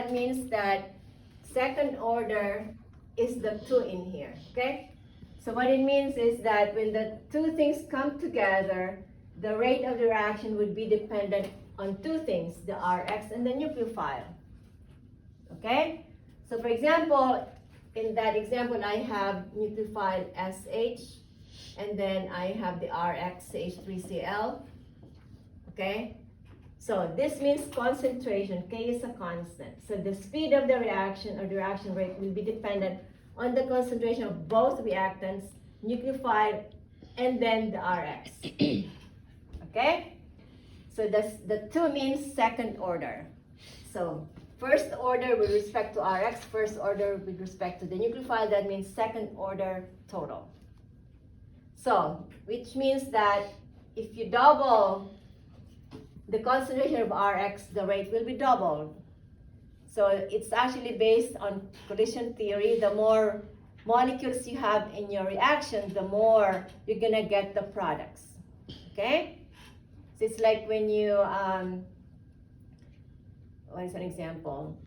That means that second order is the 2 in here, okay? So what it means is that when the two things come together, the rate of the reaction would be dependent on two things, the Rx and the nucleophile. Okay? So for example, in that example, I have nucleophile SH, and then I have the Rx CH3Cl. Okay? So this means concentration, K is a constant. So the speed of the reaction or the reaction rate will be dependent on the concentration of both reactants, nucleophile, and then the Rx. Okay? So the 2 means second order. So first order with respect to Rx, first order with respect to the nucleophile, that means second order total. So, which means that if you double the concentration of Rx, the rate will be doubled. So it's actually based on collision theory. The more molecules you have in your reaction, the more you're gonna get the products. Okay? So it's like when you, what is an example?